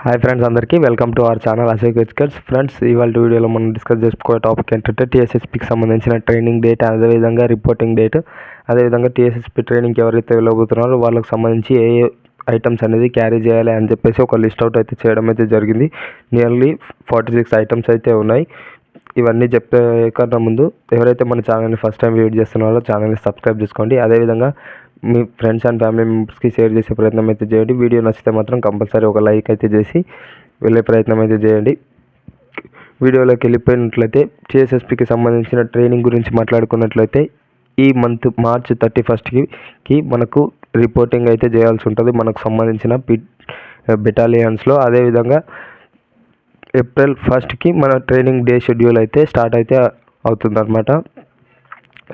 Hi friends, అందరికీ welcome to our channel Ashok educates. Friends, ఇవాళ వీడియోలో మనం డిస్కస్ చేసుకోే టాపిక్ ఏంటంటే టీఎస్ఎస్పీకి సంబంధించిన ట్రైనింగ్ డేట్, అదేవిధంగా రిపోర్టింగ్ డేట్, అదేవిధంగా టీఎస్ఎస్పీ ట్రైనింగ్కి ఎవరైతే వెళ్ళబోతున్నారో వాళ్ళకి సంబంధించి ఏ ఐటమ్స్ అనేది క్యారీ చేయాలి అని చెప్పేసి ఒక లిస్ట్ అవుట్ అయితే చేయడం అయితే జరిగింది. నియర్లీ 46 ఐటమ్స్ అయితే ఉన్నాయి. ఇవన్నీ చెప్పే కన్నా ముందు ఎవరైతే మన ఛానల్ని ఫస్ట్ టైం విజిట్ చేస్తున్నారో ఛానల్ని సబ్స్క్రైబ్ చేసుకోండి. అదేవిధంగా మీ ఫ్రెండ్స్ అండ్ ఫ్యామిలీ మెంబర్స్కి షేర్ చేసే ప్రయత్నం అయితే చేయండి. వీడియో నచ్చితే మాత్రం కంపల్సరీ ఒక లైక్ అయితే చేసి వెళ్ళే ప్రయత్నం అయితే చేయండి. వీడియోలోకి వెళ్ళిపోయినట్లయితే టీఎస్ఎస్పీకి సంబంధించిన ట్రైనింగ్ గురించి మాట్లాడుకున్నట్లయితే ఈ మంత్ మార్చ్ 31కి మనకు రిపోర్టింగ్ అయితే చేయాల్సి ఉంటుంది మనకు సంబంధించిన బెటాలియన్స్లో. అదేవిధంగా ఏప్రిల్ 1కి మన ట్రైనింగ్ డే షెడ్యూల్ అయితే స్టార్ట్ అయితే అవుతుందన్నమాట.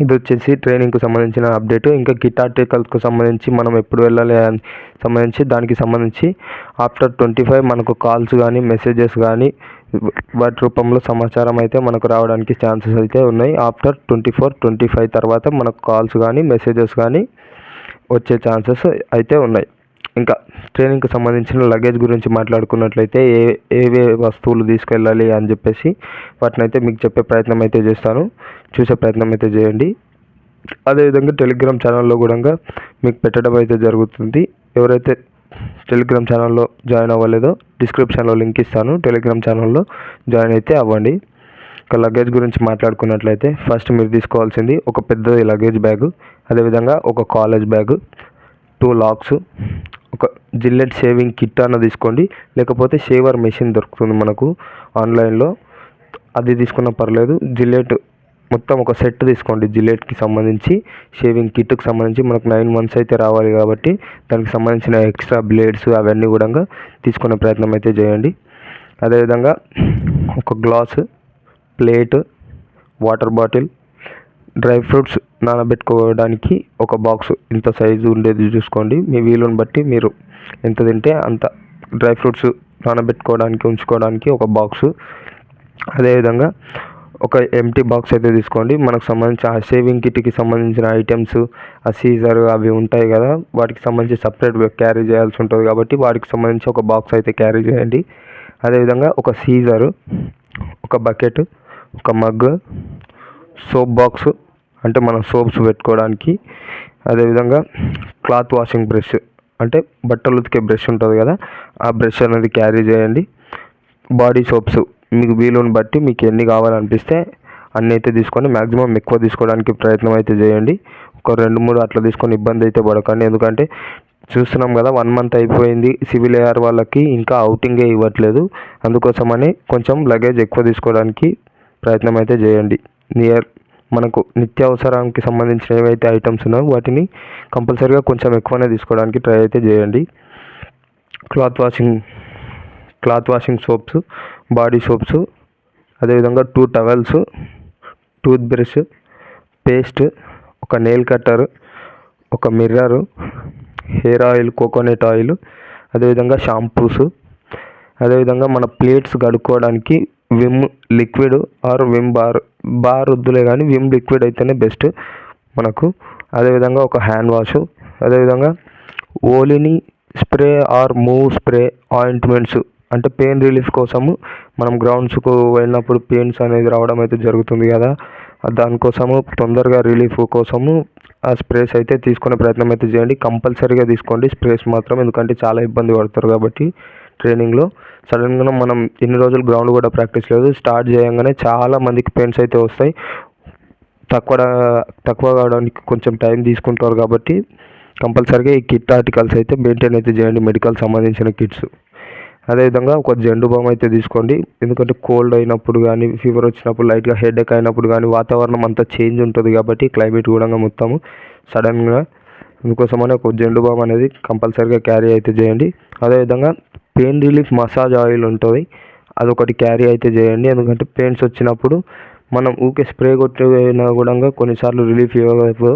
ఇది వచ్చేసి ట్రైనింగ్కి సంబంధించిన అప్డేట్. ఇంకా కిట్ ఆర్టికల్స్కి సంబంధించి మనం ఎప్పుడు వెళ్ళాలి అని సంబంధించి దానికి సంబంధించి ఆఫ్టర్ 25 మనకు కాల్స్ కానీ మెసేజెస్ కానీ వాటి రూపంలో సమాచారం అయితే మనకు రావడానికి ఛాన్సెస్ అయితే ఉన్నాయి. ఆఫ్టర్ 24, 25 తర్వాత మనకు కాల్స్ కానీ మెసేజెస్ కానీ వచ్చే ఛాన్సెస్ అయితే ఉన్నాయి. ఇంకా ట్రైనింగ్కి సంబంధించిన లగేజ్ గురించి మాట్లాడుకున్నట్లయితే ఏవే వస్తువులు తీసుకెళ్ళాలి అని చెప్పేసి వాటిని అయితే మీకు చెప్పే ప్రయత్నం అయితే చేస్తాను, చూసే ప్రయత్నం అయితే చేయండి. అదేవిధంగా టెలిగ్రామ్ ఛానల్లో కూడా మీకు పెట్టడం అయితే జరుగుతుంది. ఎవరైతే టెలిగ్రామ్ ఛానల్లో జాయిన్ అవ్వలేదో డిస్క్రిప్షన్లో లింక్ ఇస్తాను, టెలిగ్రామ్ ఛానల్లో జాయిన్ అయితే అవ్వండి. ఒక లగేజ్ గురించి మాట్లాడుకున్నట్లయితే ఫస్ట్ మీరు తీసుకోవాల్సింది ఒక పెద్ద లగేజ్ బ్యాగు, అదేవిధంగా ఒక కాలేజ్ బ్యాగు, 2 లాక్స్, ఒక జిల్లెట్ షేవింగ్ కిట్ అన్న తీసుకోండి, లేకపోతే షేవర్ మెషిన్ దొరుకుతుంది మనకు ఆన్లైన్లో, అది తీసుకున్నా పర్లేదు. జిల్లెట్ మొత్తం ఒక సెట్ తీసుకోండి. జిల్లెట్కి సంబంధించి షేవింగ్ కిట్కి సంబంధించి మనకు 9 months అయితే రావాలి కాబట్టి దానికి సంబంధించిన ఎక్స్ట్రా బ్లేడ్స్ అవన్నీ కూడా తీసుకునే ప్రయత్నం అయితే చేయండి. అదేవిధంగా ఒక glass, plate, water bottle, dry fruits నానబెట్టుకోవడానికి ఒక బాక్స్, ఇంత సైజు ఉండేది చూసుకోండి. మీ వీలుని బట్టి మీరు ఎంత తింటే అంత డ్రై ఫ్రూట్స్ నానబెట్టుకోవడానికి ఉంచుకోవడానికి ఒక బాక్సు. అదేవిధంగా ఒక ఎంటీ బాక్స్ అయితే తీసుకోండి. మనకు సంబంధించి ఆ షేవింగ్ కిట్కి సంబంధించిన ఐటమ్స్, ఆ సీజర్ అవి ఉంటాయి కదా, వాటికి సంబంధించి సపరేట్ క్యారీ చేయాల్సి ఉంటుంది కాబట్టి వాటికి సంబంధించి ఒక బాక్స్ అయితే క్యారీ చేయండి. అదేవిధంగా ఒక సీజరు, ఒక బకెట్, ఒక మగ్, సోప్ బాక్స్ అంటే మనం సోప్స్ పెట్టుకోవడానికి, అదేవిధంగా క్లాత్ వాషింగ్ బ్రష్ అంటే బట్టలు ఉతికే బ్రష్ ఉంటుంది కదా, ఆ బ్రష్ అనేది క్యారీ చేయండి. బాడీ సోప్స్ మీకు వీలుని బట్టి మీకు ఎన్ని కావాలనిపిస్తే అన్నీ అయితే తీసుకొని మ్యాక్సిమం ఎక్కువ తీసుకోవడానికి ప్రయత్నం అయితే చేయండి. ఒక 2-3 అట్లా తీసుకొని ఇబ్బంది అయితే పడకండి. ఎందుకంటే చూస్తున్నాం కదా 1 month అయిపోయింది, సివిల్ ఏఆర్ వాళ్ళకి ఇంకా అవుటింగే ఇవ్వట్లేదు. అందుకోసమని కొంచెం లగేజ్ ఎక్కువ తీసుకోవడానికి ప్రయత్నం అయితే చేయండి. మనకు నిత్యావసరానికి సంబంధించిన ఏవైతే ఐటమ్స్ ఉన్నాయో వాటిని కంపల్సరీగా కొంచెం ఎక్కువనే తీసుకోవడానికి ట్రై అయితే చేయండి. Cloth washing soaps, body soaps, అదేవిధంగా 2 టవల్స్, టూత్ బ్రష్, పేస్ట్, ఒక నెయిల్ కట్టర్, ఒక mirror, hair oil, coconut oil, అదేవిధంగా షాంపూస్, అదేవిధంగా మన ప్లేట్స్ కడుక్కోవడానికి Vim liquid are Vim bar వద్దులే కానీ విమ్ లిక్విడ్ అయితేనే బెస్ట్ మనకు. అదేవిధంగా ఒక హ్యాండ్ వాష్, అదేవిధంగా ఓలిని spray or Moov spray ointments అంటే పెయిన్ రిలీఫ్ కోసము మనం గ్రౌండ్స్కు వెళ్ళినప్పుడు పెయిన్స్ అనేది రావడం అయితే జరుగుతుంది కదా, దానికోసము తొందరగా రిలీఫ్ కోసము ఆ స్ప్రేస్ అయితే తీసుకునే ప్రయత్నం అయితే చేయండి. కంపల్సరీగా తీసుకోండి స్ప్రేస్ మాత్రం, ఎందుకంటే చాలా ఇబ్బంది పడతారు కాబట్టి ట్రైనింగ్లో. సడన్గా మనం ఇన్ని రోజులు గ్రౌండ్ కూడా ప్రాక్టీస్ లేదు, స్టార్ట్ చేయగానే చాలా మందికి పెయిన్స్ అయితే వస్తాయి. తక్కువ కావడానికి కొంచెం టైం తీసుకుంటారు కాబట్టి కంపల్సరీగా ఈ కిట్ ఆర్టికల్స్ అయితే మెయింటైన్ అయితే చేయండి, మెడికల్ సంబంధించిన కిట్స్. అదేవిధంగా ఒక జెండు బామ్ అయితే తీసుకోండి, ఎందుకంటే కోల్డ్ అయినప్పుడు కానీ ఫీవర్ వచ్చినప్పుడు లైట్గా హెడేక్ అయినప్పుడు కానీ వాతావరణం అంతా చేంజ్ ఉంటుంది కాబట్టి క్లైమేట్ కూడా మొత్తము సడన్గా, అందుకోసమని ఒక జెండు బామ్ అనేది కంపల్సరీగా క్యారీ అయితే చేయండి. అదేవిధంగా పెయిన్ రిలీఫ్ మసాజ్ ఆయిల్ ఉంటుంది, అదొకటి క్యారీ అయితే చేయండి. ఎందుకంటే పెయిన్స్ వచ్చినప్పుడు మనం ఊకే స్ప్రే కొట్టినా కూడా కొన్నిసార్లు రిలీఫ్ ఇవ్వకపోదు,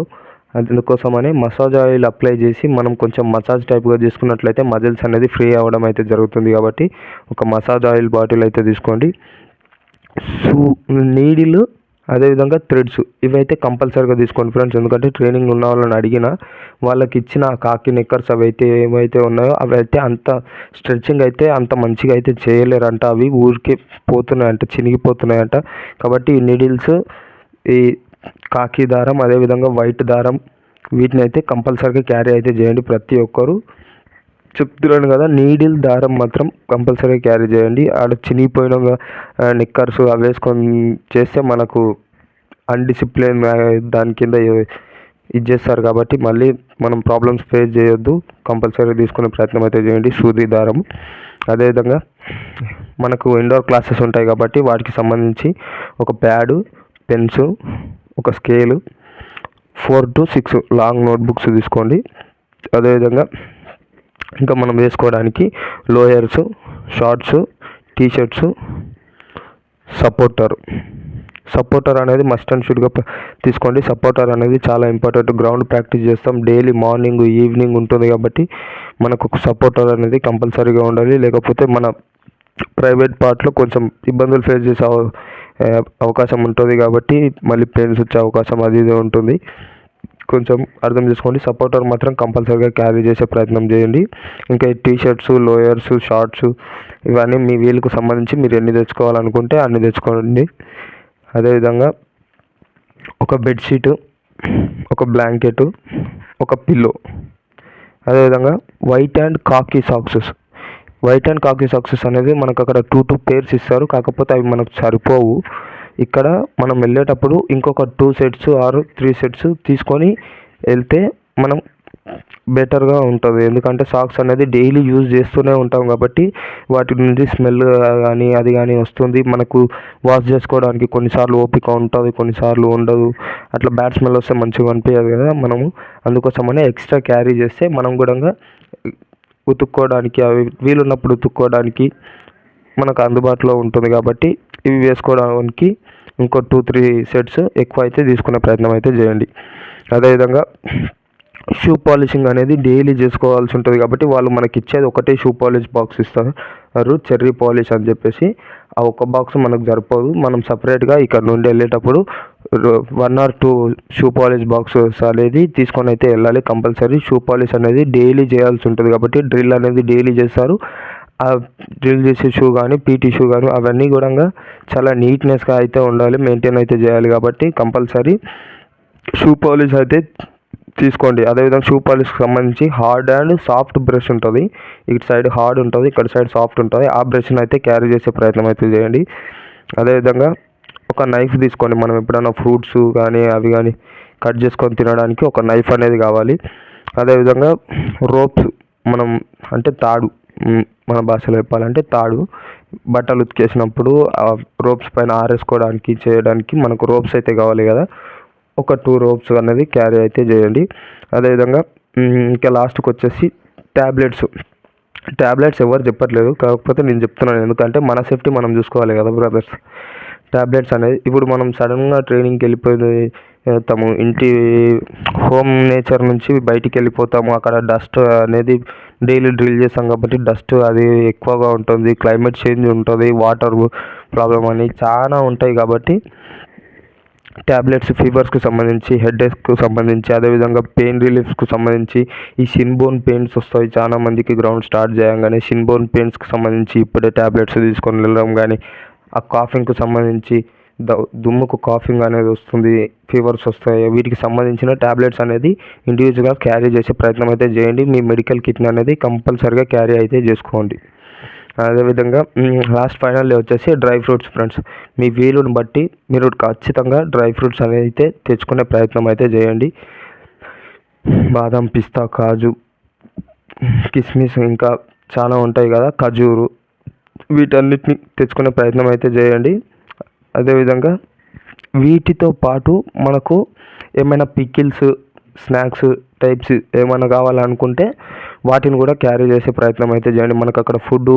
అందుకోసమని మసాజ్ ఆయిల్ అప్లై చేసి మనం కొంచెం మసాజ్ టైప్గా చేసుకున్నట్లయితే మజిల్స్ అనేది ఫ్రీ అవ్వడం అయితే జరుగుతుంది కాబట్టి ఒక మసాజ్ ఆయిల్ బాటిల్ అయితే తీసుకోండి. నీడిల్ అదేవిధంగా థ్రెడ్స్ ఇవైతే కంపల్సరీగా తీసుకోండి ఫ్రెండ్స్. ఎందుకంటే ట్రైనింగ్ ఉన్న వాళ్ళని అడిగిన వాళ్ళకి ఇచ్చిన కాకి నిక్కర్స్ అవైతే ఏమైతే ఉన్నాయో అవి అయితే అంత స్ట్రెచ్చింగ్ అయితే అంత మంచిగా అయితే చేయలేరంట. అవి ఊరికే పోతున్నాయంట, చినిగిపోతున్నాయంట. కాబట్టి ఈ నీడిల్స్, ఈ కాకి దారం, అదేవిధంగా వైట్ దారం వీటిని అయితే కంపల్సరీగా క్యారీ అయితే చేయండి ప్రతి ఒక్కరు. చెప్తున్నాను కదా, నీడిల్ దారం మాత్రం కంపల్సరీగా క్యారీ చేయండి. ఆడ చినిగిపోయిన నిక్కర్స్ అవి వేసుకొని చేస్తే మనకు అన్డిసిప్లిన్ దాని కింద ఇది చేస్తారు. కాబట్టి మళ్ళీ మనం ప్రాబ్లమ్స్ ఫేస్ చేయొద్దు. కంపల్సరీ తీసుకునే ప్రయత్నం అయితే చేయండి సూది దారం. అదేవిధంగా మనకు ఇండోర్ క్లాసెస్ ఉంటాయి కాబట్టి వాటికి సంబంధించి ఒక ప్యాడు, పెన్స్, ఒక స్కేలు, 4 to 6 లాంగ్ నోట్బుక్స్ తీసుకోండి. అదేవిధంగా ఇంకా మనం వేసుకోవడానికి లోయర్స్, షార్ట్స్, టీషర్ట్స్, సపోర్టర్ అనేది మస్ట్ అండ్ షుడ్గా తీసుకోండి. సపోర్టర్ అనేది చాలా ఇంపార్టెంట్. గ్రౌండ్ ప్రాక్టీస్ చేస్తాం డైలీ, మార్నింగ్ ఈవినింగ్ ఉంటుంది కాబట్టి మనకు ఒక సపోర్టర్ అనేది కంపల్సరీగా ఉండాలి. లేకపోతే మన ప్రైవేట్ పార్ట్లో కొంచెం ఇబ్బందులు ఫేస్ చేసే అవకాశం ఉంటుంది. కాబట్టి మళ్ళీ పెయిన్స్ వచ్చే అవకాశం అది ఇది ఉంటుంది. కొంచెం అర్థం చేసుకోండి. సపోర్టర్ మాత్రం కంపల్సరీగా క్యారీ చేసే ప్రయత్నం చేయండి. ఇంకా టీషర్ట్స్, లోయర్స్, షార్ట్స్ ఇవన్నీ మీ వీలుకు సంబంధించి మీరు ఎన్ని తెచ్చుకోవాలనుకుంటే అన్ని తెచ్చుకోండి. అదేవిధంగా ఒక బెడ్షీటు, ఒక బ్లాంకెట్, ఒక పిల్లో, అదేవిధంగా వైట్ అండ్ కాకి సాక్సెస్ అనేది మనకు అక్కడ 2 pairs ఇస్తారు. కాకపోతే అవి మనకు సరిపోవు. ఇక్కడ మనం వెళ్ళేటప్పుడు ఇంకొక 2 sets or 3 sets తీసుకొని వెళ్తే మనం బెటర్గా ఉంటుంది. ఎందుకంటే సాక్స్ అనేది డైలీ యూజ్ చేస్తూనే ఉంటాం కాబట్టి వాటి నుండి స్మెల్ కానీ అది కానీ వస్తుంది. మనకు వాష్ చేసుకోవడానికి కొన్నిసార్లు ఓపిక ఉంటుంది, కొన్నిసార్లు ఉండదు. అట్లా బ్యాడ్ స్మెల్ వస్తే మంచిగా అనిపించదు కదా. మనము అందుకోసమనే ఎక్స్ట్రా క్యారీ చేస్తే మనం కూడా ఉతుక్కోవడానికి, అవి వీలున్నప్పుడు ఉతుక్కోవడానికి మనకు అందుబాటులో ఉంటుంది. కాబట్టి ఇవి వేసుకోవడానికి ఇంకో 2-3 sets ఎక్కువ అయితే తీసుకునే ప్రయత్నం అయితే చేయండి. అదేవిధంగా షూ పాలిషింగ్ అనేది డైలీ చేసుకోవాల్సి ఉంటుంది కాబట్టి వాళ్ళు మనకి ఇచ్చేది ఒకటే షూ పాలిష్ బాక్స్ ఇస్తారు, చెర్రీ పాలిష్ అని చెప్పేసి. ఆ ఒక్క బాక్స్ మనకు సరిపోదు. మనం సపరేట్గా ఇక్కడ నుండి వెళ్ళేటప్పుడు 1 or 2 షూ పాలిష్ బాక్సెస్ అనేది తీసుకొని అయితే వెళ్ళాలి కంపల్సరీ. షూ పాలిష్ అనేది డైలీ చేయాల్సి ఉంటుంది కాబట్టి డ్రిల్ అనేది డైలీ చేస్తారు. ఆ డ్రిల్ చేసే షూ కానీ, పీటీ షూ కానీ అవన్నీ కూడా చాలా నీట్నెస్గా అయితే ఉండాలి, మెయింటైన్ అయితే చేయాలి. కాబట్టి కంపల్సరీ షూ పాలిష్ అయితే తీసుకోండి. అదేవిధంగా షూ పాలిష్కి సంబంధించి హార్డ్ అండ్ సాఫ్ట్ బ్రష్ ఉంటుంది. ఇటు సైడ్ హార్డ్ ఉంటుంది, ఇక్కడ సైడ్ సాఫ్ట్ ఉంటుంది. ఆ బ్రష్ని అయితే క్యారీ చేసే ప్రయత్నం అయితే చేయండి. అదేవిధంగా ఒక నైఫ్ తీసుకోండి. మనం ఎప్పుడైనా ఫ్రూట్స్ కానీ అవి కానీ కట్ చేసుకొని తినడానికి ఒక నైఫ్ అనేది కావాలి. అదేవిధంగా రోప్స్, మనం అంటే తాడు, మన భాషలో చెప్పాలంటే తాడు, బట్టలు ఉతికేసినప్పుడు ఆ రోప్స్ పైన ఆరేసుకోవడానికి చేయడానికి మనకు రోప్స్ అయితే కావాలి కదా. ఒక 2 ropes అనేది క్యారీ అయితే చేయండి. అదేవిధంగా ఇంకా లాస్ట్కి వచ్చేసి ట్యాబ్లెట్స్ ఎవరు చెప్పట్లేదు, కాకపోతే నేను చెప్తున్నాను. ఎందుకంటే మన సేఫ్టీ మనం చూసుకోవాలి కదా బ్రదర్స్. ట్యాబ్లెట్స్ అనేది ఇప్పుడు మనం సడన్గా ట్రైనింగ్కి వెళ్ళిపోతాము, ఇంటి హోమ్ నేచర్ నుంచి బయటికి వెళ్ళిపోతాము. అక్కడ డస్ట్ అనేది డైలీ డ్రిల్ చేస్తాం కాబట్టి డస్ట్ అది ఎక్కువగా ఉంటుంది, క్లైమేట్ చేంజ్ ఉంటుంది, వాటర్ ప్రాబ్లం అని చాలా ఉంటాయి. కాబట్టి ట్యాబ్లెట్స్ ఫీవర్స్కి సంబంధించి, హెడేక్కి సంబంధించి, అదేవిధంగా పెయిన్ రిలీఫ్కి సంబంధించి, ఈ షిన్ బోన్ పెయిన్స్ వస్తాయి చాలా మందికి గ్రౌండ్ స్టార్ట్ చేయగానే. షిన్ బోన్ పెయిన్స్కి సంబంధించి ఇప్పుడే ట్యాబ్లెట్స్ తీసుకొని వెళ్ళడం కానీ, ఆ కాఫింగ్కి సంబంధించి దుమ్ముకు కాఫింగ్ అనేది వస్తుంది, ఫీవర్స్ వస్తాయి, వీటికి సంబంధించిన ట్యాబ్లెట్స్ అనేది ఇండివిజువల్గా క్యారీ చేసే ప్రయత్నం అయితే చేయండి. మీ మెడికల్ కిట్ని అనేది కంపల్సరీగా క్యారీ అయితే చేసుకోండి. అదేవిధంగా లాస్ట్ ఫైనల్ వచ్చేసి డ్రై ఫ్రూట్స్ ఫ్రెండ్స్. మీ వీలుని బట్టి మీరు ఖచ్చితంగా డ్రై ఫ్రూట్స్ అనేది అయితే తెచ్చుకునే ప్రయత్నం అయితే చేయండి. బాదం, పిస్తా, కాజు, కిస్మిస్ ఇంకా చాలా ఉంటాయి కదా, ఖజూరు, వీటన్నిటిని తెచ్చుకునే ప్రయత్నం అయితే చేయండి. అదేవిధంగా వీటితో పాటు మనకు ఏమైనా పికిల్స్, స్నాక్స్ టైప్స్ ఏమైనా కావాలనుకుంటే వాటిని కూడా క్యారీ చేసే ప్రయత్నం అయితే చేయండి. మనకు అక్కడ ఫుడ్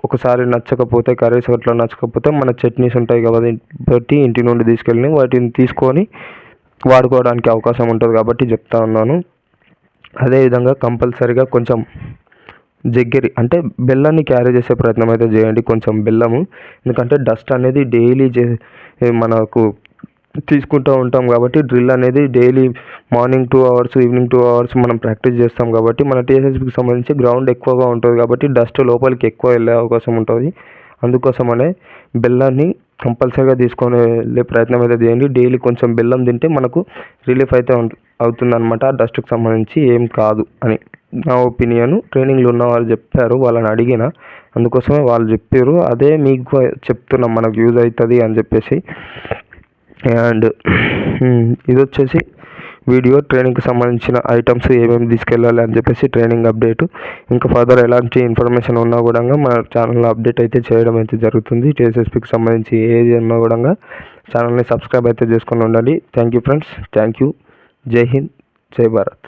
ఒకసారి నచ్చకపోతే, కర్రీస్ అట్లా నచ్చకపోతే మన చట్నీస్ ఉంటాయి కాబట్టి ఇంటి నుండి తీసుకెళ్ళి వాటిని తీసుకొని వాడుకోవడానికి అవకాశం ఉంటుంది కాబట్టి చెప్తా ఉన్నాను. అదేవిధంగా కంపల్సరీగా కొంచెం జగ్గరి అంటే బెల్లాన్ని క్యారీ చేసే ప్రయత్నం అయితే చేయండి, కొంచెం బెల్లము. ఎందుకంటే డస్ట్ అనేది డైలీ మనకు తీసుకుంటూ ఉంటాం కాబట్టి డ్రిల్ అనేది daily morning 2 hours evening 2 hours మనం ప్రాక్టీస్ చేస్తాం కాబట్టి మన టీఎస్ఎస్పికి సంబంధించి గ్రౌండ్ ఎక్కువగా ఉంటుంది కాబట్టి డస్ట్ లోపలికి ఎక్కువ వెళ్ళే అవకాశం ఉంటుంది. అందుకోసమనే బెల్లాన్ని కంపల్సరీగా తీసుకొని వెళ్ళే ప్రయత్నం అయితే చేయండి. డైలీ కొంచెం బెల్లం తింటే మనకు రిలీఫ్ అయితే అవుతుందన్నమాట. డస్ట్కి సంబంధించి ఏం కాదు అని నా ఒపీనియన్. ట్రైనింగ్లో ఉన్న వాళ్ళు చెప్పారు, వాళ్ళని అడిగిన, అందుకోసమే వాళ్ళు చెప్పారు, అదే మీకు చెప్తున్నాం మనకు యూజ్ అవుతుంది అని చెప్పేసి. అండ్ ఇది వచ్చేసి వీడియో ట్రైనింగ్కి సంబంధించిన ఐటమ్స్ ఏమేమి తీసుకెళ్ళాలి అని చెప్పేసి ట్రైనింగ్ అప్డేట్. ఇంకా ఫర్దర్ ఎలాంటి ఇన్ఫర్మేషన్ ఉన్నా కూడా మన ఛానల్లో అప్డేట్ అయితే చేయడం అయితే జరుగుతుంది. టీఎస్ఎస్పికి సంబంధించి ఏది ఉన్నా కూడా ఛానల్ని సబ్స్క్రైబ్ అయితే చేసుకొని ఉండండి. Thank you friends, thank you. జై హింద్, జై భారత్.